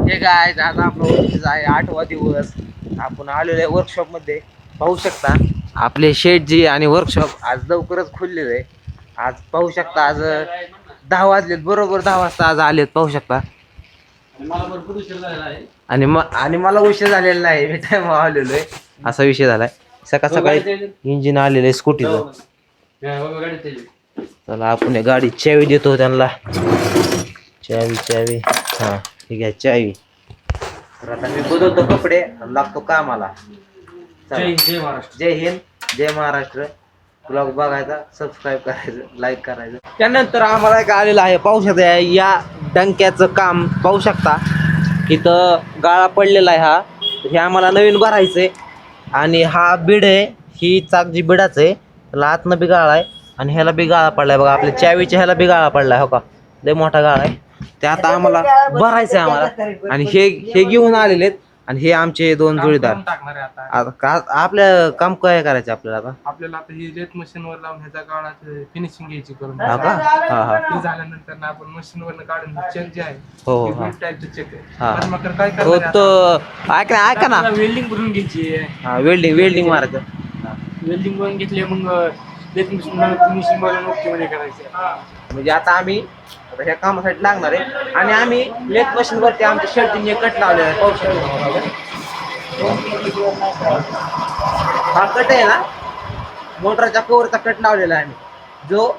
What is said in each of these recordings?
हे काय आज आपला वर्षाचा आहे 8वा दिवस. आपण आलेलो आहे वर्कशॉप मध्ये. पाहू शकता आपले शेठजी आणि वर्कशॉप आज लवकरच खुललेलं आहे. आज पाहू शकता आज 10 वाजलेत, बरोबर 10 वाजता आज आलेत. पाहू शकता आणि मला उशीर झालेला नाही. मी टाइम आलेलो आहे. असा विषय झालाय. सकाळ सकाळी इंजिन आलेलं आहे स्कूटीचं. चला आपण गाडी चावी देतो त्यांना. चावी हा ठीक आहे चावी. तर आता मी बदलतो कपडे आणि लागतो कामाला. जय महाराष्ट्र. जय हिंद, जय महाराष्ट्र. ब्लॉग बघायचा, सबस्क्राईब करायचं, लाईक करायचं. त्यानंतर आम्हाला एक आलेलं आहे. पाहू शकता या डंक्याचं काम. पाहू शकता इथं गाळा पडलेला आहे. हा हे आम्हाला नवीन भरायचंय. आणि हा बीड आहे. ही चाक जी बिडाच आहे त्याला आतनं बी गाळा आहे आणि ह्याला बी गाळा पडलाय बघा. आपल्या चावीच्या ह्याला बी गाळा पडलाय हो का. लय मोठा गाळा आहे. ते आता आम्हाला भरायचंय आम्हाला. आणि हे घेऊन आलेले आहेत. आणि हे आमचे 2 जोडीदार. आपल्या काम काय करायचं आपल्याला आता ही लेथ मशीनवर लावून ह्याचा गाळाचं फिनिशिंग घ्यायची करून. हा का? हा ते झाल्यानंतर आपण मशीनवर काढून चेक जे आहे हो टाईपचं चेक हा आहे. मग काय हो तो ऐका ना वेल्डिंग करून घ्यायची. हा वेल्डिंग मारायचं. वेल्डिंग करून घेतले मग लेथ मशीन मध्ये करायचं. म्हणजे आता आम्ही ह्या कामासाठी लागणार आहे. आणि आम्ही लेथ मशीन वरती आमच्या शर्टीने कट लावलेला आहे. पाहू शकतो हा कट आहे ना, मोटरच्या कवरचा कट लावलेला आहे. जो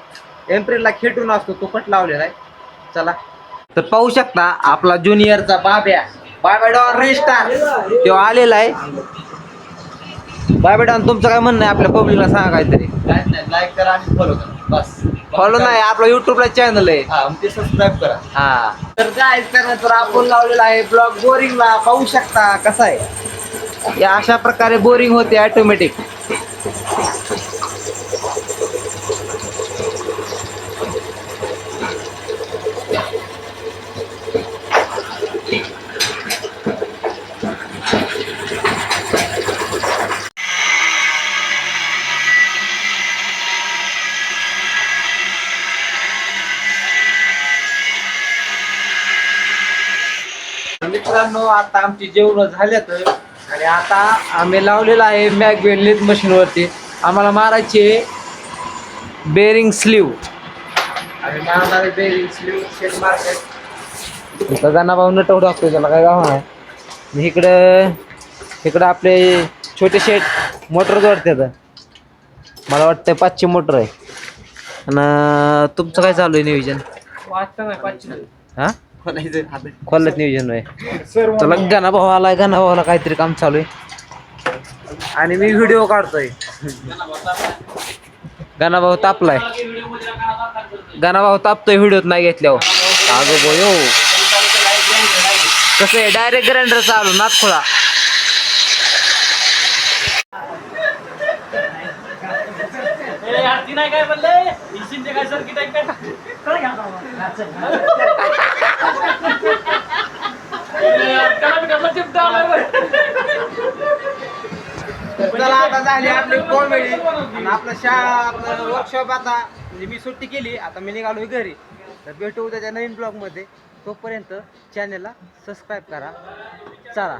एम्प्रिलला खेटून असतो तो कट लावलेला आहे. चला तर पाहू शकता आपला ज्युनियरचा बाब्या डॉन रेस्टार तो आलेला आहे. बाब्या डॉन तुमचं काय म्हणणं आहे आपल्या पब्लिकला सांगा काहीतरी. लाईक करा आणि फॉलो करा बस. फॉलो नाही, आपला युट्यूबला चॅनल आहे. ते सबस्क्राईब करा. हा तर काय त्यानंतर आपण लावलेला आहे ब्लॉग बोरिंगला. पाहू शकता कसा आहे. या अशा प्रकारे बोरिंग होते ऑटोमॅटिक. मित्रांनो आता आमची जेवण झाल्यात आणि आता आम्ही लावलेला आहे मॅगवेल लेथ मशीन वरती. आम्हाला मारायचे बेरिंग स्लीव. आम्ही मारणार आहे बेरिंग स्लीव शेट मार्केट. इथं गाणाभाऊ नटवू टाकतो त्याला काय गाव आहे. इकडं आपले छोटे शेट मोटर जोडतात. मला वाटतं 5ची मोटर आहे. आणि तुमचं काय चालू आहे नियोजन. हा खोलत नियोजन आहे. चला गाणाभाऊ आलाय. गाणाभाऊला काहीतरी काम चालू आहे आणि मी व्हिडिओ काढतोय. गाणाभाऊ तापलाय. गाणाभाऊ तापतोय व्हिडिओत नाही घेतल्यावर. अगो बोयो कसं आहे डायरेक्ट ग्राइंडर चालू नाथखोळा. काय बोलले काय सर्किट आहे काय. चला आता झाली आपली कॉमेडी आणि आपलं वर्कशॉप. आता म्हणजे मी सुट्टी केली. आता मी निघालोय घरी. तर भेटू उद्याच्या नवीन ब्लॉग मध्ये. तोपर्यंत चॅनलला सबस्क्राईब करा. चला.